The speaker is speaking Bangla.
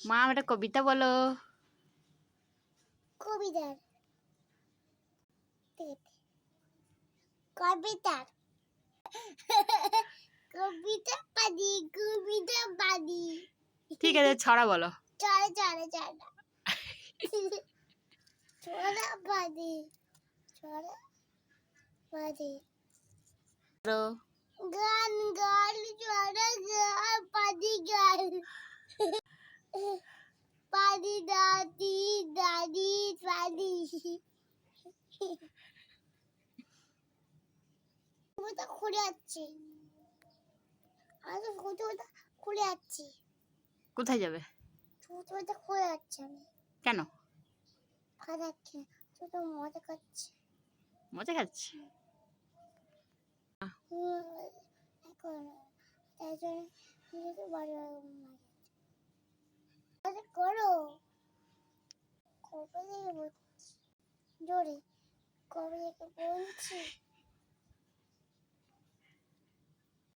মা একটা কবিতা বলো। কবিতার কবিতার কবিতা পারি ঠিক আছে, ছড়া বলো। চড়া চড়া চড়া চড়া পারি চড়া পারি গান গান চড়া গান পারি গান পারি দাদি দাদি পারি কবিতা খুলে যাচ্ছে আমি কবিতা খুলে যাচ্ছি। কোথায় যাবে? কবিতা খুলে যাচ্ছে আমি কেন? খাচ্ছি ছোট মজা খাচ্ছি মজা খাচ্ছি। এখন তাই জন্য বাড়ি করো কবে থেকে বলছি জোরে কবে থেকে বলছি